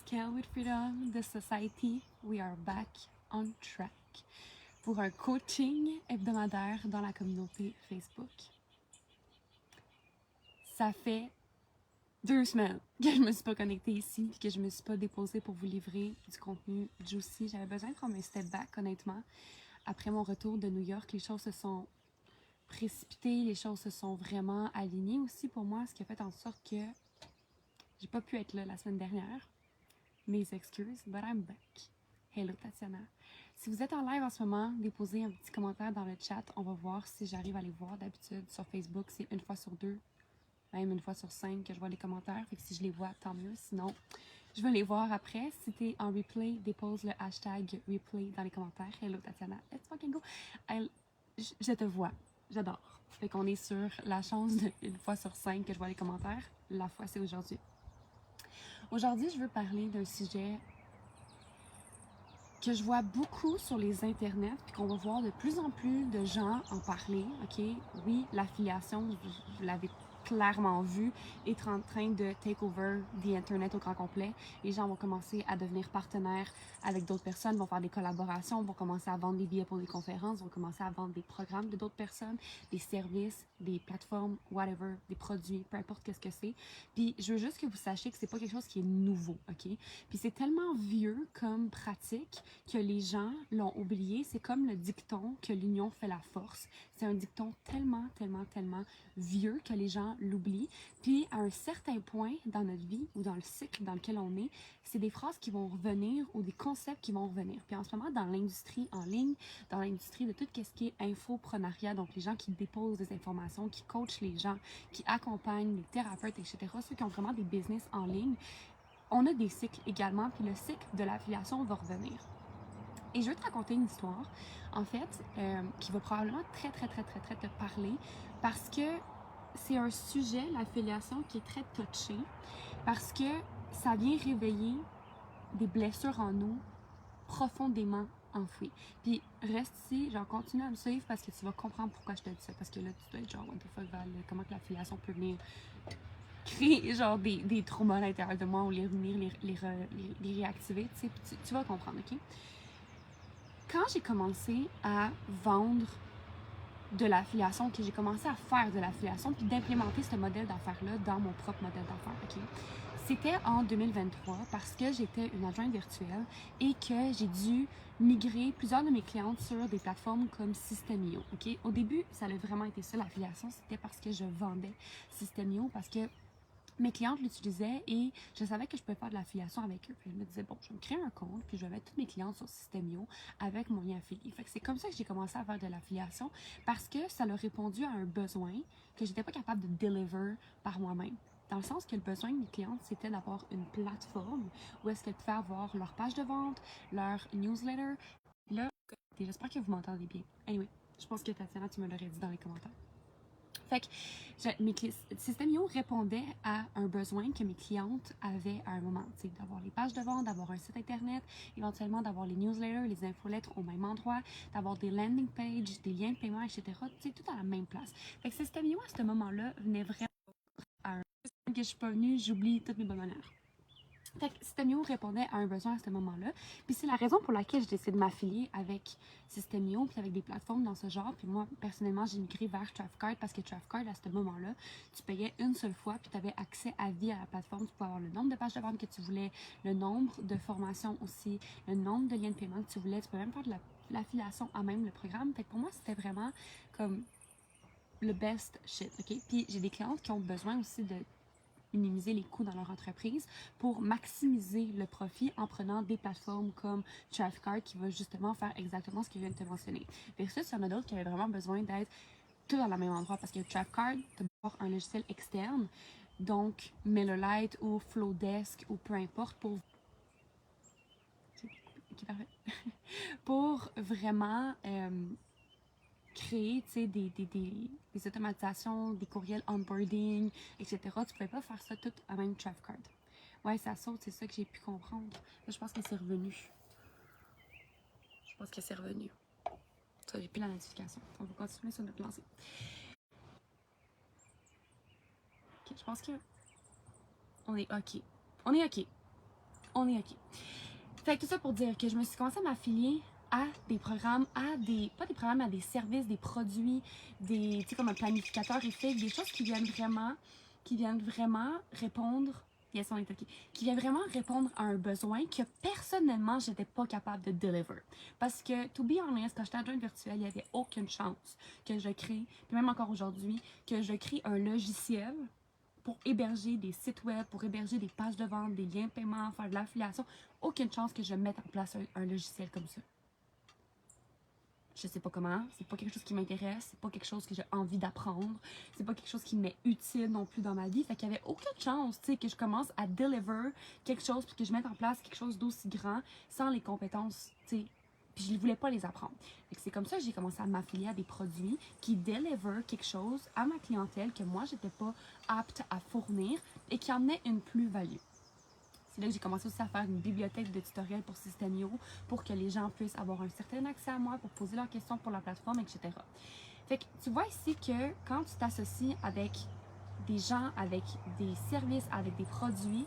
Scale with Freedom de Society. We are back on track pour un coaching hebdomadaire dans la communauté Facebook. Ça fait 2 semaines que je me suis pas connectée ici et que je me suis pas déposée pour vous livrer du contenu juicy. J'avais besoin de prendre un step back, honnêtement. Après mon retour de New York, les choses se sont précipitées, les choses se sont vraiment alignées aussi pour moi, ce qui a fait en sorte que j'ai pas pu être là la semaine dernière. Mes excuses, but I'm back. Hello Tatiana. Si vous êtes en live en ce moment, déposez un petit commentaire dans le chat. On va voir si j'arrive à les voir. D'habitude, sur Facebook, c'est 1 fois sur 2, même 1 fois sur 5 que je vois les commentaires. Fait que si je les vois, tant mieux. Sinon, je vais les voir après. Si t'es en replay, dépose le hashtag replay dans les commentaires. Hello Tatiana. Let's fucking go. Je te vois. J'adore. Fait qu'on est sur la chance de 1 fois sur 5 que je vois les commentaires. La fois, c'est aujourd'hui. Aujourd'hui, je veux parler d'un sujet que je vois beaucoup sur les internets, puis qu'on va voir de plus en plus de gens en parler, ok? Oui, l'affiliation, vous l'avez clairement vu, est en train de take over the internet au grand complet. Les gens vont commencer à devenir partenaires avec d'autres personnes, vont faire des collaborations, vont commencer à vendre des billets pour des conférences, vont commencer à vendre des programmes de d'autres personnes, des services, des plateformes, whatever, des produits, peu importe qu'est-ce que c'est. Puis je veux juste que vous sachiez que c'est pas quelque chose qui est nouveau, ok? Puis c'est tellement vieux comme pratique que les gens l'ont oublié. C'est comme le dicton que l'union fait la force. C'est un dicton tellement, tellement, tellement vieux que les gens l'oublient. Puis à un certain point dans notre vie ou dans le cycle dans lequel on est, c'est des phrases qui vont revenir ou des concepts qui vont revenir. Puis en ce moment, dans l'industrie en ligne, dans l'industrie de tout ce qui est infoprenariat, donc les gens qui déposent des informations, qui coachent les gens, qui accompagnent les thérapeutes, etc., ceux qui ont vraiment des business en ligne, on a des cycles également, puis le cycle de l'affiliation va revenir. Et je veux te raconter une histoire, en fait, qui va probablement très te parler, parce que c'est un sujet, l'affiliation, qui est très touché, parce que ça vient réveiller des blessures en nous profondément enfouies. Puis reste ici, genre continue à me suivre parce que tu vas comprendre pourquoi je te dis ça, parce que là, tu dois être genre, what the fuck, Val, comment que l'affiliation peut venir créer genre des traumas à l'intérieur de moi ou les venir les réactiver, tu sais, tu vas comprendre, ok? Quand j'ai commencé à vendre de l'affiliation, que j'ai commencé à faire de l'affiliation, puis d'implémenter ce modèle d'affaires-là dans mon propre modèle d'affaires, ok? C'était en 2023 parce que j'étais une adjointe virtuelle et que j'ai dû migrer plusieurs de mes clientes sur des plateformes comme System.io, ok? Au début, ça a vraiment été ça, l'affiliation, c'était parce que je vendais System.io, parce que mes clientes l'utilisaient et je savais que je pouvais faire de l'affiliation avec eux. Puis je me disais, bon, je vais me créer un compte, puis je vais mettre toutes mes clientes sur System.io avec mon lien affilié. Fait que c'est comme ça que j'ai commencé à faire de l'affiliation parce que ça a répondu à un besoin que j'étais pas capable de deliver par moi-même. Dans le sens que le besoin de mes clientes, c'était d'avoir une plateforme où est-ce qu'elles pouvaient avoir leur page de vente, leur newsletter. Là, j'espère que vous m'entendez bien. Anyway, je pense que Tatiana, tu me l'aurais dit dans les commentaires. Fait que System.io répondait à un besoin que mes clientes avaient à un moment, tu sais, d'avoir les pages de vente, d'avoir un site internet, éventuellement d'avoir les newsletters, les infolettres au même endroit, d'avoir des landing pages, des liens de paiement, etc., tu sais, tout à la même place. Fait que System.io, à ce moment-là, venait vraiment à un besoin que je suis pas venue, j'oublie toutes mes bonnes manières. Fait que System.io répondait à un besoin à ce moment-là. Puis c'est la raison pour laquelle j'ai décidé de m'affilier avec System.io puis avec des plateformes dans ce genre. Puis moi, personnellement, j'ai migré vers Trafcard parce que Trafcard, à ce moment-là, tu payais une seule fois puis tu avais accès à vie à la plateforme. Tu pouvais avoir le nombre de pages de vente que tu voulais, le nombre de formations aussi, le nombre de liens de paiement que tu voulais. Tu peux même faire de l'affiliation à même le programme. Fait que pour moi, c'était vraiment comme le best shit, ok? Puis j'ai des clientes qui ont besoin aussi de minimiser les coûts dans leur entreprise pour maximiser le profit en prenant des plateformes comme Trafcard qui va justement faire exactement ce que je viens de te mentionner. Versus, il y en a d'autres qui avaient vraiment besoin d'être tout dans le même endroit parce que Trafcard, tu as un logiciel externe, donc MailerLite ou Flowdesk ou peu importe pour pour vraiment créer des automatisations, des courriels onboarding, etc. Tu ne pouvais pas faire ça tout à même Trafcard. Ouais, ça saute, c'est ça que j'ai pu comprendre. Là, je pense que c'est revenu. Je pense que c'est revenu. Ça, j'ai plus la notification. On va continuer sur notre lancée. Ok, je pense que on est OK. On est OK. on est OK. Fait que tout ça pour dire que je me suis commencé à m'affilier à des programmes, pas des programmes, à des services, des produits, tu sais, comme un planificateur EFIC, des choses qui viennent vraiment répondre, yes, on est OK, qui viennent vraiment répondre à un besoin que personnellement, j'étais pas capable de deliver. Parce que, to be honest, quand j'étais adjointe virtuelle, il n'y avait aucune chance que je crée, puis même encore aujourd'hui, que je crée un logiciel pour héberger des sites web, pour héberger des pages de vente, des liens de paiement, faire de l'affiliation. Aucune chance que je mette en place un logiciel comme ça. Je sais pas comment, c'est pas quelque chose qui m'intéresse, c'est pas quelque chose que j'ai envie d'apprendre, c'est pas quelque chose qui m'est utile non plus dans ma vie. Fait qu'il y avait aucune chance, tu sais, que je commence à deliver quelque chose puis que je mette en place quelque chose d'aussi grand sans les compétences, tu sais. Puis je ne voulais pas les apprendre. Fait que c'est comme ça que j'ai commencé à m'affilier à des produits qui deliver quelque chose à ma clientèle que moi, j'étais pas apte à fournir et qui emmenait une plus-value. C'est là que j'ai commencé aussi à faire une bibliothèque de tutoriels pour System.io pour que les gens puissent avoir un certain accès à moi pour poser leurs questions pour la plateforme, etc. Fait que tu vois ici que quand tu t'associes avec des gens, avec des services, avec des produits,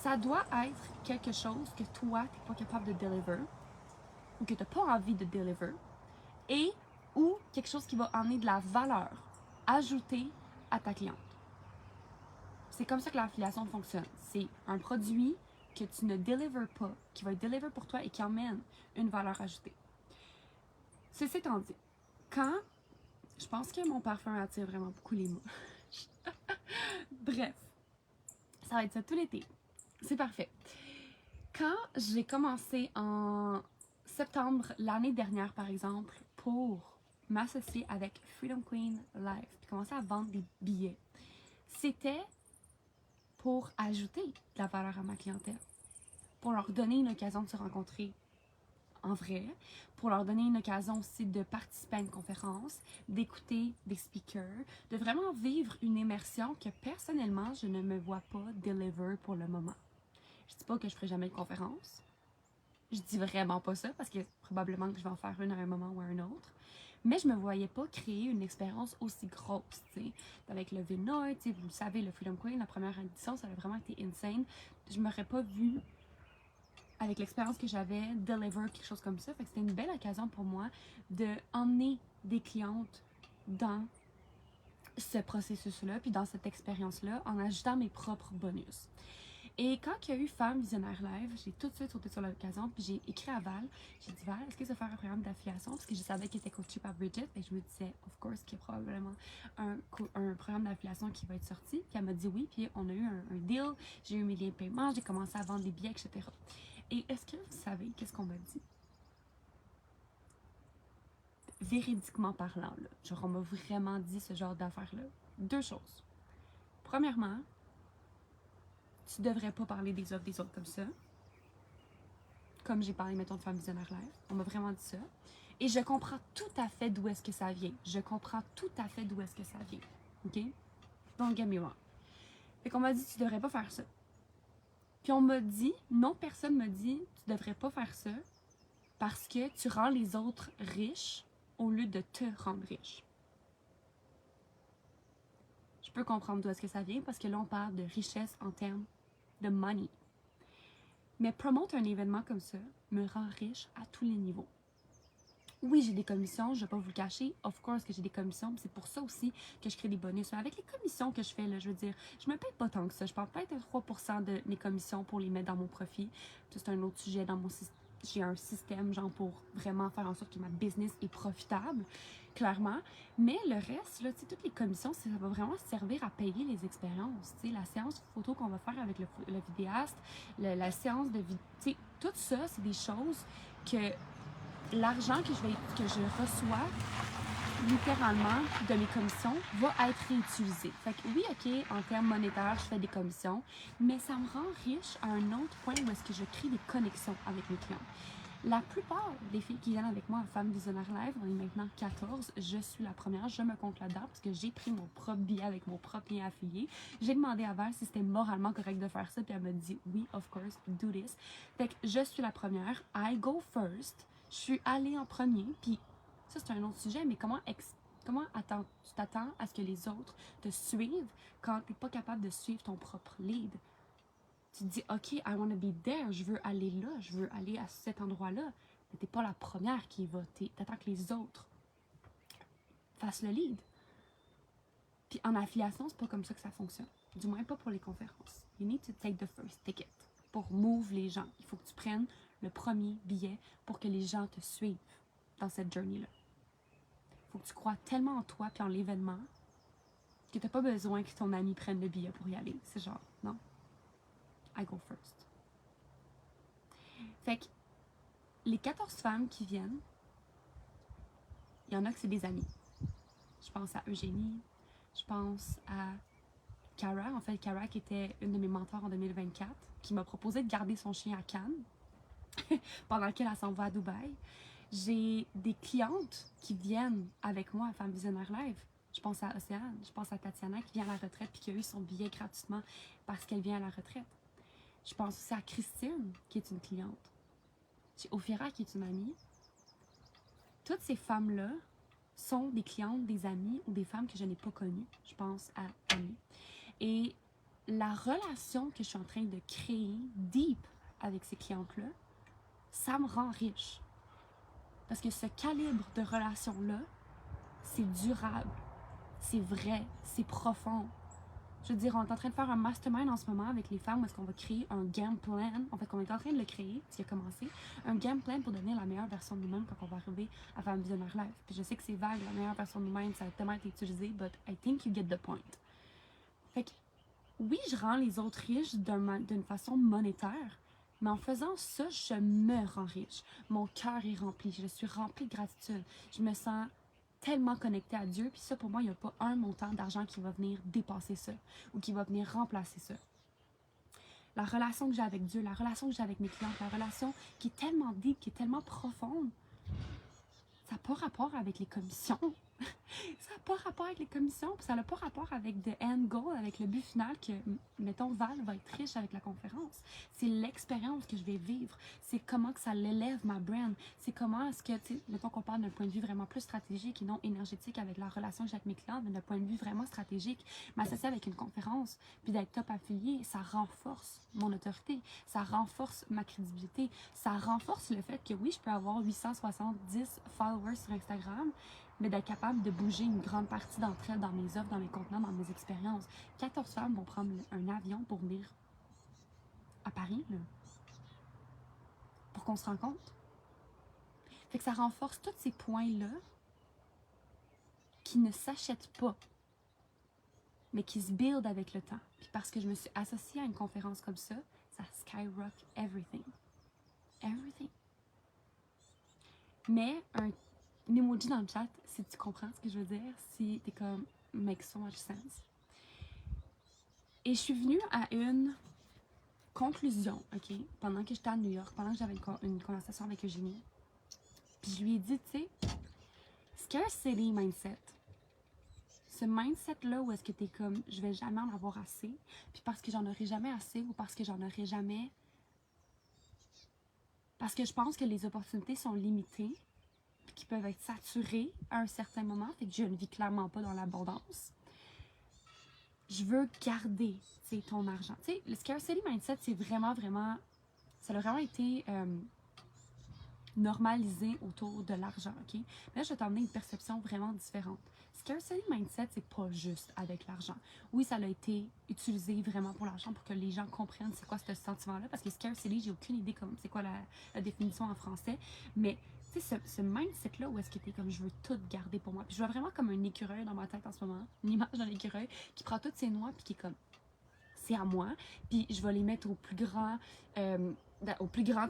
ça doit être quelque chose que toi, tu n'es pas capable de deliver ou que tu n'as pas envie de deliver et ou quelque chose qui va emmener de la valeur ajoutée à ta cliente. C'est comme ça que l'affiliation fonctionne. C'est un produit que tu ne délivres pas, qui va être deliver pour toi et qui emmène une valeur ajoutée. Ceci étant dit, quand je pense que mon parfum attire vraiment beaucoup les mouches. Bref, ça va être ça tout l'été. C'est parfait. Quand j'ai commencé en septembre l'année dernière, par exemple, pour m'associer avec Freedom Queen Live, puis commencer à vendre des billets, c'était pour ajouter de la valeur à ma clientèle, pour leur donner une occasion de se rencontrer en vrai, pour leur donner une occasion aussi de participer à une conférence, d'écouter des speakers, de vraiment vivre une immersion que personnellement, je ne me vois pas deliver pour le moment. Je dis pas que je ferai jamais de conférence. Je dis vraiment pas ça parce que probablement que je vais en faire une à un moment ou à un autre. Mais je me voyais pas créer une expérience aussi grosse, tu sais. Avec le V-Note, vous le savez, le Freedom Queen, la première édition, ça a vraiment été insane. Je m'aurais pas vue, avec l'expérience que j'avais, deliver quelque chose comme ça. Fait que c'était une belle occasion pour moi de emmener des clientes dans ce processus-là, puis dans cette expérience-là, en ajoutant mes propres bonus. Et quand il y a eu Femme Visionnaire Live, j'ai tout de suite sauté sur l'occasion, puis j'ai écrit à Val. J'ai dit, Val, est-ce que ça va faire un programme d'affiliation? Parce que je savais qu'elle était coachée par Bridget, et je me disais, of course, qu'il y a probablement un programme d'affiliation qui va être sorti. Puis elle m'a dit oui, puis on a eu un deal, j'ai eu mes liens de paiement, j'ai commencé à vendre des billets, etc. Et est-ce que vous savez qu'est-ce qu'on m'a dit? Véridiquement parlant, là, genre on m'a vraiment dit ce genre d'affaires-là. Deux choses. Premièrement, tu devrais pas parler des offres des autres comme ça. Comme j'ai parlé, mettons, de Femme Visionnaire Live. On m'a vraiment dit ça. Et je comprends tout à fait d'où est-ce que ça vient. Je comprends tout à fait d'où est-ce que ça vient. OK? Don't get me wrong. Fait qu'on m'a dit, tu devrais pas faire ça. Puis on m'a dit, non, personne m'a dit, tu devrais pas faire ça parce que tu rends les autres riches au lieu de te rendre riche. Je peux comprendre d'où est-ce que ça vient parce que là, on parle de richesse en termes de money. Mais promote un événement comme ça me rend riche à tous les niveaux. Oui, j'ai des commissions, je ne vais pas vous le cacher. Of course que j'ai des commissions, c'est pour ça aussi que je crée des bonus. Mais avec les commissions que je fais, là, je veux dire, je me paye pas tant que ça. Je prends peut-être 3% de mes commissions pour les mettre dans mon profit. C'est un autre sujet dans mon système. J'ai un système, genre, pour vraiment faire en sorte que ma business est profitable, clairement. Mais le reste, là, tu sais, toutes les commissions, ça va vraiment servir à payer les expériences. Tu sais, la séance photo qu'on va faire avec le vidéaste, la séance de vidéo, tu sais, tout ça, c'est des choses que l'argent que je reçois littéralement de mes commissions va être réutilisé. Fait que oui, ok, en termes monétaires, je fais des commissions, mais ça me rend riche à un autre point où est-ce que je crée des connexions avec mes clients. La plupart des filles qui viennent avec moi à Femme Visionnaire Live, on est maintenant 14, je suis la première, je me compte là-dedans parce que j'ai pris mon propre billet avec mon propre lien affilié. J'ai demandé à Val si c'était moralement correct de faire ça, puis elle m'a dit oui, of course, do this. Fait que je suis la première, I go first. Je suis allée en premier, puis ça c'est un autre sujet, mais comment tu t'attends à ce que les autres te suivent quand tu n'es pas capable de suivre ton propre lead? Tu te dis, OK, I want to be there, je veux aller là, je veux aller à cet endroit-là. Mais t'es pas la première qui y va, t'attends que les autres fassent le lead. Puis en affiliation, c'est pas comme ça que ça fonctionne. Du moins pas pour les conférences. You need to take the first ticket pour move les gens. Il faut que tu prennes le premier billet pour que les gens te suivent dans cette journey-là. Il faut que tu crois tellement en toi puis en l'événement que t'as pas besoin que ton ami prenne le billet pour y aller. C'est genre, non, I go first. Fait que les 14 femmes qui viennent, il y en a que c'est des amis. Je pense à Eugénie, je pense à Cara, en fait, Cara qui était une de mes mentors en 2024, qui m'a proposé de garder son chien à Cannes pendant qu'elle s'en va à Dubaï. J'ai des clientes qui viennent avec moi à Femme Visionnaire Live. Je pense à Océane, je pense à Tatiana qui vient à la retraite puis qui a eu son billet gratuitement parce qu'elle vient à la retraite. Je pense aussi à Christine qui est une cliente. J'ai Ophira qui est une amie. Toutes ces femmes-là sont des clientes, des amies ou des femmes que je n'ai pas connues. Je pense à Annie. Et la relation que je suis en train de créer deep avec ces clientes-là, ça me rend riche. Parce que ce calibre de relation-là, c'est durable, c'est vrai, c'est profond. Je veux dire, on est en train de faire un mastermind en ce moment avec les femmes où est-ce qu'on va créer un game plan. En fait, on est en train de le créer, ce qui a commencé, un game plan pour devenir la meilleure version de nous-mêmes quand on va arriver à faire un visionnaire live. Puis je sais que c'est vague, la meilleure version de nous-mêmes, ça a tellement été utilisé, but I think you get the point. Fait que, oui, je rends les autres riches d'une façon monétaire, mais en faisant ça, je me rends riche. Mon cœur est rempli, je suis remplie de gratitude. Je me sens tellement connectée à Dieu, puis ça, pour moi, il n'y a pas un montant d'argent qui va venir dépasser ça, ou qui va venir remplacer ça. La relation que j'ai avec Dieu, la relation que j'ai avec mes clientes, la relation qui est tellement deep, qui est tellement profonde, ça n'a pas rapport avec les commissions. Ça n'a pas rapport avec les commissions, puis ça n'a pas rapport avec the end goal, avec le but final que, mettons, Val va être riche avec la conférence. C'est l'expérience que je vais vivre. C'est comment que ça l'élève ma brand. C'est comment est-ce que, tu sais, mettons qu'on parle d'un point de vue vraiment plus stratégique et non énergétique avec la relation que j'ai avec mes clients, mais d'un point de vue vraiment stratégique, m'associer avec une conférence, puis d'être top affilié, ça renforce mon autorité, ça renforce ma crédibilité, ça renforce le fait que oui, je peux avoir 870 followers sur Instagram, mais d'être capable de bouger une grande partie d'entre elles dans mes offres, dans mes contenants, dans mes expériences. 14 femmes vont prendre un avion pour venir à Paris, là, pour qu'on se rencontre. Fait que ça renforce tous ces points-là qui ne s'achètent pas, mais qui se build avec le temps. Puis parce que je me suis associée à une conférence comme ça skyrock everything. Everything. Mais un emoji dans le chat, si tu comprends ce que je veux dire, si t'es comme make so much sense. Et je suis venue à une conclusion, OK, pendant que j'étais à New York, pendant que j'avais une conversation avec Eugénie. Puis je lui ai dit, tu sais, scarcity mindset. Ce mindset-là où est-ce que t'es comme, je vais jamais en avoir assez, puis parce que j'en aurai jamais assez ou parce que j'en aurai jamais... Parce que je pense que les opportunités sont limitées, puis qui peuvent être saturées à un certain moment, fait que je ne vis clairement pas dans l'abondance. Je veux garder, tu sais, ton argent. Tu sais, le scarcity mindset, c'est vraiment, ça a vraiment été normalisé autour de l'argent, OK? Mais là, je vais t'emmener une perception vraiment différente. Scarcity mindset, c'est pas juste avec l'argent. Oui, ça a été utilisé vraiment pour l'argent, pour que les gens comprennent c'est quoi ce sentiment-là, parce que scarcity, j'ai aucune idée comme c'est quoi la définition en français, mais tu sais, ce mindset-là où est-ce que t'es comme je veux tout garder pour moi. Puis je vois vraiment comme un écureuil dans ma tête en ce moment, une image d'un écureuil qui prend toutes ses noix puis qui est comme c'est à moi, puis je vais les mettre au plus grand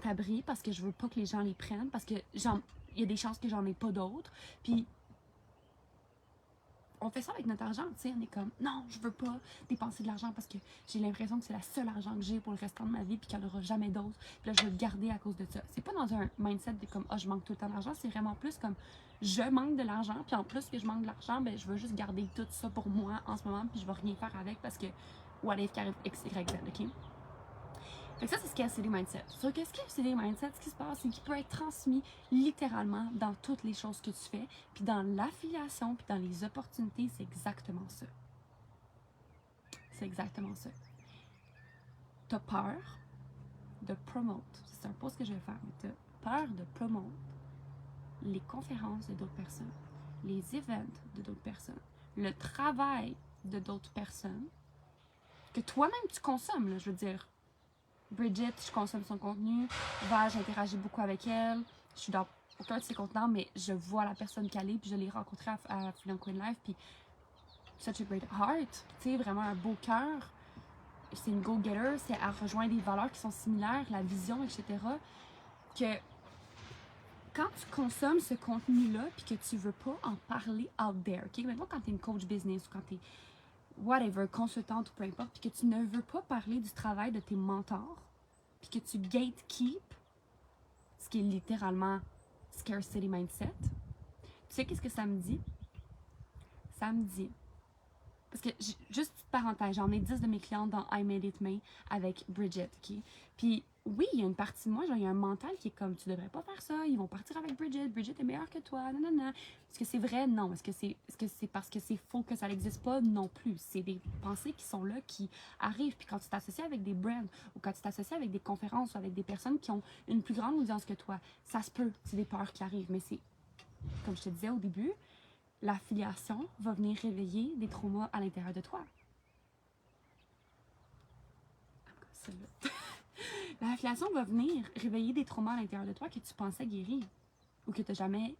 abri parce que je veux pas que les gens les prennent, parce que il y a des chances que j'en ai pas d'autres, puis on fait ça avec notre argent, tu sais, on est comme non, je veux pas dépenser de l'argent parce que j'ai l'impression que c'est la seule argent que j'ai pour le restant de ma vie puis qu'il n'y en aura jamais d'autres, puis là je vais le garder à cause de ça. C'est pas dans un mindset de comme je manque tout le temps d'argent, c'est vraiment plus comme je manque de l'argent, puis en plus que je manque de l'argent, ben je veux juste garder tout ça pour moi en ce moment, puis je vais rien faire avec parce que what if arrive X, Y, Z, ok? Fait que ça, c'est scarcity mindset. Sur que scarcity mindset, ce qui se passe, c'est qu'il peut être transmis littéralement dans toutes les choses que tu fais, puis dans l'affiliation, puis dans les opportunités, c'est exactement ça. C'est exactement ça. tu as peur de promote. C'est un post que je vais faire, mais tu as peur de promote les conférences de d'autres personnes, les events de d'autres personnes, le travail de d'autres personnes, que toi-même tu consommes, là, je veux dire. Bridget, je consomme son contenu. Val, j'interagis beaucoup avec elle. Je suis dans aucun de ses contenants, mais je vois la personne qu'elle est, puis je l'ai rencontrée à Freedom Queen Live, puis such a great heart, tu sais, vraiment un beau cœur. C'est une go-getter, elle rejoint des valeurs qui sont similaires, la vision, etc. Que quand tu consommes ce contenu-là, puis que tu veux pas en parler out there, ok? Maintenant, quand tu es une coach business ou quand tu es whatever, consultante ou peu importe, puis que tu ne veux pas parler du travail de tes mentors, puis que tu gatekeep, ce qui est littéralement scarcity mindset, tu sais qu'est-ce que ça me dit? Ça me dit, parce que, juste petite parenthèse, j'en ai 10 de mes clientes dans I Made It Me avec Bridget, ok? Puis oui, il y a une partie de moi, genre, il y a un mental qui est comme, tu devrais pas faire ça, ils vont partir avec Bridget, Bridget est meilleure que toi, nanana. Est-ce que c'est vrai? Non. Est-ce que c'est parce que c'est faux que ça n'existe pas? Non plus. C'est des pensées qui sont là, qui arrivent. Puis quand tu t'associes avec des brands, ou quand tu t'associes avec des conférences, ou avec des personnes qui ont une plus grande audience que toi, ça se peut, c'est des peurs qui arrivent. Mais c'est, comme je te disais au début, l'affiliation va venir réveiller des traumas à l'intérieur de toi. L'affiliation va venir réveiller des traumas à l'intérieur de toi que tu pensais guérir ou que tu n'as jamais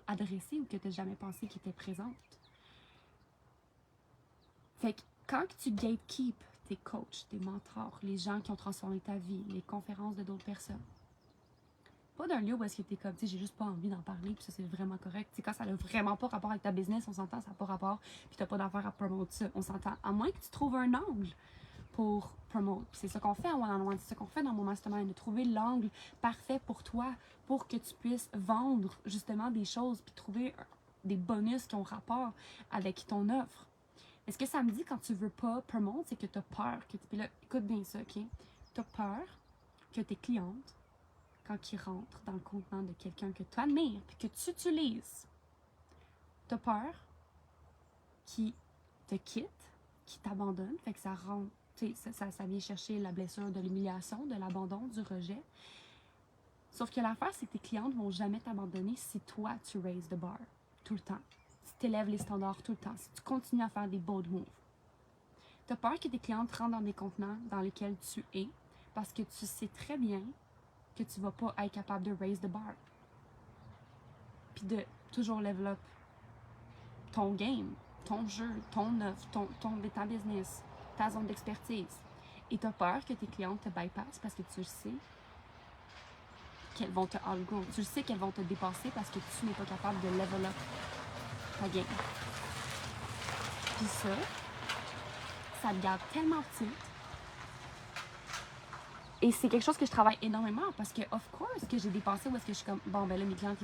adressé ou que tu n'as jamais pensé qu'ils étaient présentes. Fait que quand tu gatekeep tes coachs, tes mentors, les gens qui ont transformé ta vie, les conférences de d'autres personnes, pas d'un lieu où est-ce que t'es comme, tu sais, j'ai juste pas envie d'en parler, puis ça c'est vraiment correct. Tu sais, quand ça n'a vraiment pas rapport avec ta business, on s'entend, ça n'a pas rapport, puis t'as pas d'affaire à promouvoir ça, on s'entend. À moins que tu trouves un angle pour promote. C'est ça qu'on fait en one-on-one, c'est ça qu'on fait dans mon mastermind, de trouver l'angle parfait pour toi, pour que tu puisses vendre justement des choses, puis trouver des bonus qui ont rapport avec ton offre. Mais ce que ça me dit quand tu veux pas promote, c'est que tu as peur, que tu... Puis là, écoute bien ça, ok? Tu as peur que tes clientes, quand ils rentrent dans le contenant de quelqu'un que tu admires, puis que tu utilises, tu as peur qu'ils te quittent, qu'ils t'abandonnent, fait que ça rentre. Ça vient chercher la blessure de l'humiliation, de l'abandon, du rejet. Sauf que l'affaire, c'est que tes clientes ne vont jamais t'abandonner si toi, tu raises the bar tout le temps. Si tu élèves les standards tout le temps. Si tu continues à faire des bold moves. Tu as peur que tes clientes rentrent dans des contenants dans lesquels tu es parce que tu sais très bien que tu ne vas pas être capable de raise the bar. Puis de toujours level up ton game, ton jeu, ton offre, ta business, ta zone d'expertise. Et tu as peur que tes clientes te bypassent parce que tu sais qu'elles vont te outgrow. Tu sais qu'elles vont te dépasser parce que tu n'es pas capable de level up ta game. Puis ça te garde tellement petite. Et c'est quelque chose que je travaille énormément parce que, of course, que j'ai dépensé où est-ce que je suis comme, bon, ben là, mes clientes,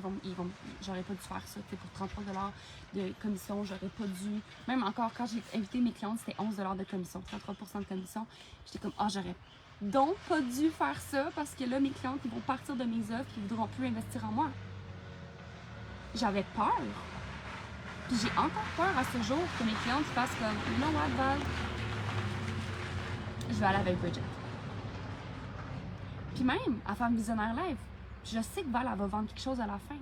j'aurais pas dû faire ça, tu sais, pour 33 $ de commission, j'aurais pas dû, même encore, quand j'ai invité mes clientes, c'était 11 $ de commission, 33% de commission, j'étais comme, j'aurais donc pas dû faire ça parce que là, mes clientes, ils vont partir de mes offres, ils voudront plus investir en moi. J'avais peur. Puis j'ai encore peur à ce jour que mes clientes fassent comme, you know what, Val, je vais aller avec Bridget. Puis même, à Femme Visionnaire Live, je sais que Val, elle va vendre quelque chose à la fin.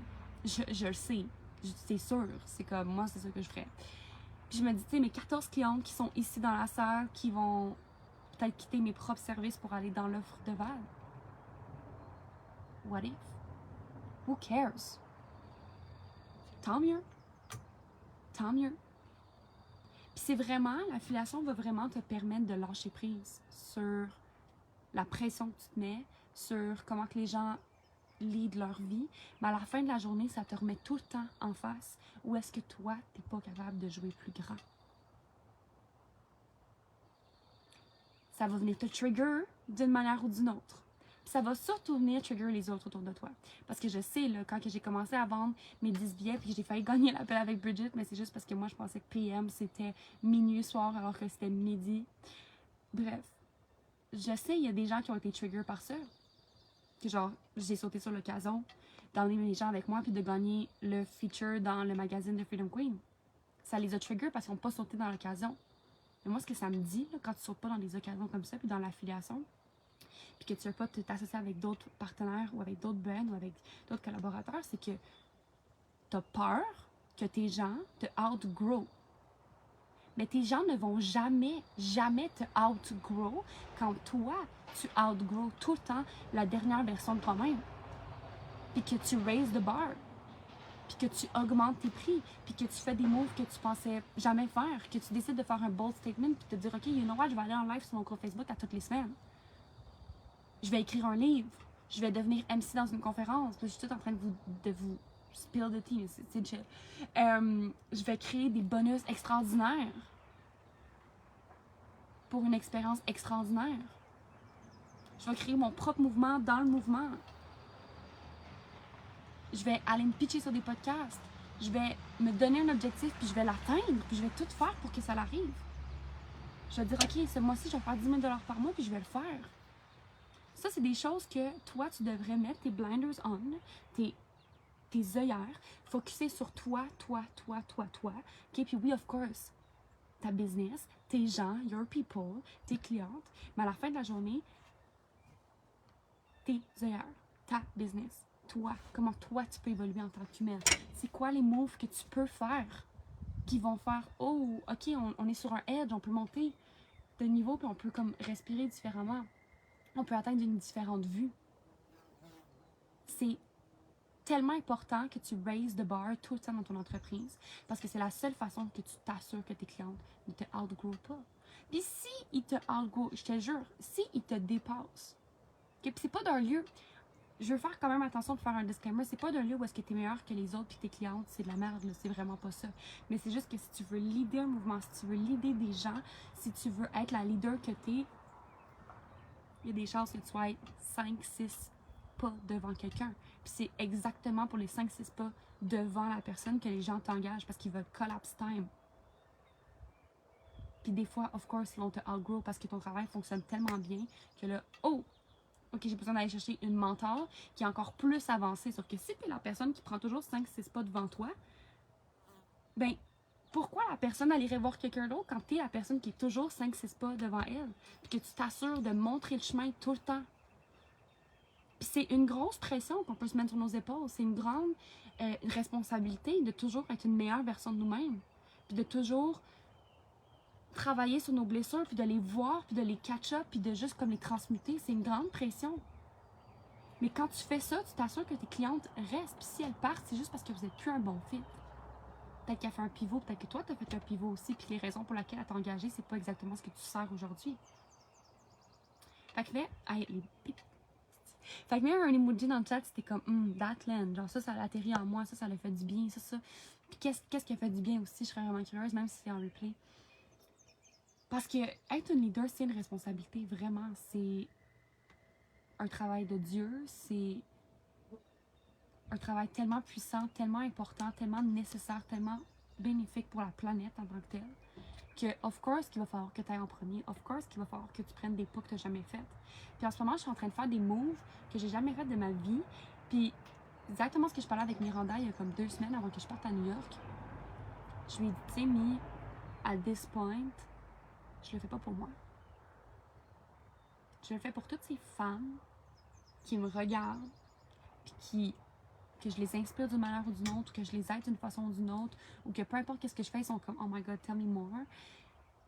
Je le sais. C'est sûr. C'est comme, moi, c'est ça que je ferais. Puis je me dis, tu sais, mes 14 clientes qui sont ici dans la salle, qui vont peut-être quitter mes propres services pour aller dans l'offre de Val. What if? Who cares? Tant mieux. Tant mieux. Puis c'est vraiment, l'affiliation va vraiment te permettre de lâcher prise sur la pression que tu te mets, sur comment que les gens lead leur vie, mais à la fin de la journée, ça te remet tout le temps en face. Où est-ce que toi, t'es pas capable de jouer plus grand? Ça va venir te trigger d'une manière ou d'une autre. Puis ça va surtout venir trigger les autres autour de toi. Parce que je sais, là, quand j'ai commencé à vendre mes 10 billets, puis j'ai failli gagner l'appel avec Bridget, mais c'est juste parce que moi, je pensais que PM, c'était minuit soir, alors que c'était midi. Bref. Je sais, il y a des gens qui ont été trigger par ça. Que genre, j'ai sauté sur l'occasion d'emmener les gens avec moi puis de gagner le feature dans le magazine de Freedom Queen. Ça les a trigger parce qu'ils n'ont pas sauté dans l'occasion. Mais moi, ce que ça me dit, là, quand tu sautes pas dans des occasions comme ça puis dans l'affiliation, puis que tu ne veux pas t'associer avec d'autres partenaires ou avec d'autres brands ou avec d'autres collaborateurs, c'est que tu as peur que tes gens te outgrow. Mais tes gens ne vont jamais, jamais te outgrow quand toi, tu outgrow tout le temps la dernière version de toi-même. Puis que tu raises the bar. Puis que tu augmentes tes prix. Puis que tu fais des moves que tu pensais jamais faire. Que tu décides de faire un bold statement puis te dire, OK, you know what, je vais aller en live sur mon groupe Facebook à toutes les semaines. Je vais écrire un livre. Je vais devenir MC dans une conférence. Je suis tout en train de vous spill the tea, c'est chill. Je vais créer des bonus extraordinaires pour une expérience extraordinaire. Je vais créer mon propre mouvement dans le mouvement. Je vais aller me pitcher sur des podcasts. Je vais me donner un objectif, puis je vais l'atteindre, puis je vais tout faire pour que ça l'arrive. Je vais dire, OK, ce mois-ci, je vais faire 10 000 $ par mois, puis je vais le faire. Ça, c'est des choses que toi, tu devrais mettre tes blinders on, tes œillères, focuser sur toi. OK, puis oui, of course, ta business, tes gens, your people, tes clientes, mais à la fin de la journée, tes œillères, ta business, toi, comment toi tu peux évoluer en tant qu'humaine. C'est quoi les moves que tu peux faire qui vont faire, oh, OK, on est sur un edge, on peut monter de niveau, puis on peut comme respirer différemment. On peut atteindre une différente vue. C'est tellement important que tu raises the bar tout le temps dans ton entreprise parce que c'est la seule façon que tu t'assures que tes clientes ne te outgrow pas. Puis si ils te outgrow, je te jure, si ils te dépassent, okay, puis c'est pas d'un lieu, je veux faire quand même attention de faire un disclaimer, c'est pas d'un lieu où est-ce que t'es meilleur que les autres puis tes clientes, c'est de la merde, là, c'est vraiment pas ça. Mais c'est juste que si tu veux leader un mouvement, si tu veux leader des gens, si tu veux être la leader que t'es, il y a des chances que tu sois 5-6 pas devant quelqu'un. Puis c'est exactement pour les 5-6 pas devant la personne que les gens t'engagent parce qu'ils veulent collapse time. Puis des fois, of course, ils vont te outgrow parce que ton travail fonctionne tellement bien que là, oh, OK, j'ai besoin d'aller chercher une mentor qui est encore plus avancée. Sauf que si tu es la personne qui prend toujours 5-6 pas devant toi, ben pourquoi la personne irait voir quelqu'un d'autre quand tu es la personne qui est toujours 5-6 pas devant elle? Puis que tu t'assures de montrer le chemin tout le temps. Puis c'est une grosse pression qu'on peut se mettre sur nos épaules. C'est une grande responsabilité de toujours être une meilleure version de nous-mêmes. Puis de toujours travailler sur nos blessures, puis de les voir, puis de les catch-up, puis de juste comme les transmuter. C'est une grande pression. Mais quand tu fais ça, tu t'assures que tes clientes restent. Puis si elles partent, c'est juste parce que vous n'êtes plus un bon fit. Peut-être qu'elle fait un pivot, peut-être que toi, tu as fait un pivot aussi, puis les raisons pour lesquelles elle t'a engagé, c'est pas exactement ce que tu sers aujourd'hui. Fait que là, fait que même un emoji dans le chat, c'était comme that land, genre ça l'atterrit en moi, ça le fait du bien, ça. Puis qu'est-ce qui a fait du bien aussi, je serais vraiment curieuse, même si c'est en replay. Parce que être une leader, c'est une responsabilité, vraiment. C'est un travail de Dieu, c'est un travail tellement puissant, tellement important, tellement nécessaire, tellement bénéfique pour la planète en tant que telle, que, of course, qu'il va falloir que tu ailles en premier, of course, qu'il va falloir que tu prennes des pas que tu n'as jamais fait. Puis en ce moment, je suis en train de faire des moves que j'ai jamais fait de ma vie. Puis exactement ce que je parlais avec Miranda il y a comme 2 semaines avant que je parte à New York. Je lui ai dit, tu sais, Mi, at this point, je le fais pas pour moi. Je le fais pour toutes ces femmes qui me regardent, puis que je les inspire d'une manière ou d'une autre, ou que je les aide d'une façon ou d'une autre, ou que peu importe ce que je fais, ils sont comme « Oh my God, tell me more ».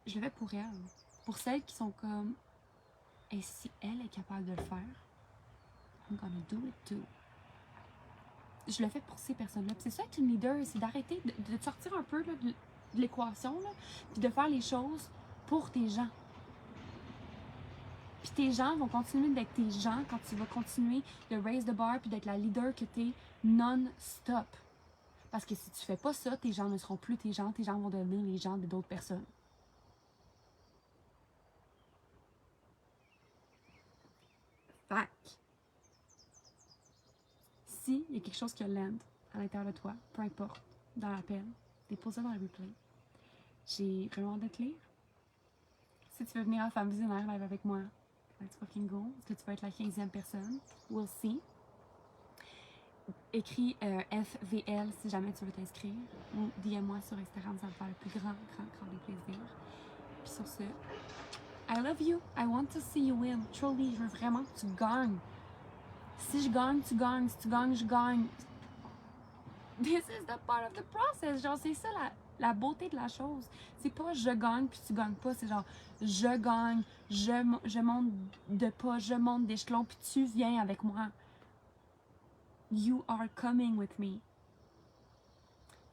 Je le fais pour elles. Pour celles qui sont comme « Et si elle est capable de le faire, I'm gonna do it too ». Je le fais pour ces personnes-là. Puis c'est ça être une leader, c'est d'arrêter de sortir un peu là, de l'équation, puis de faire les choses pour tes gens. Puis tes gens vont continuer d'être tes gens quand tu vas continuer de raise the bar puis d'être la leader que t'es non-stop. Parce que si tu fais pas ça, tes gens ne seront plus tes gens vont devenir les gens d'autres personnes. Fait si il y a quelque chose qui a land à l'intérieur de toi, peu importe, dans l'appel, dépose ça dans le replay. J'ai vraiment hâte de te lire. Si tu veux venir à Femme Visionnaire live avec moi, let's fucking go. Est-ce que tu peux être la 15e personne? We'll see. Écris FVL si jamais tu veux t'inscrire. Ou DM-moi sur Instagram, ça me fait le plus grand des plaisirs. Puis sur ce, I love you. I want to see you win. Truly, je veux vraiment que tu gagnes. Si je gagne, tu gagnes. Si tu gagnes, je gagne. This is the part of the process. Genre, c'est ça la beauté de la chose. C'est pas je gagne puis tu gagnes pas. C'est genre je gagne, je monte de pas, je monte d'échelon puis tu viens avec moi. You are coming with me.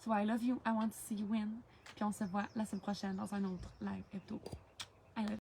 So I love you. I want to see you win. Puis on se voit la semaine prochaine dans un autre live hebdo. I love you.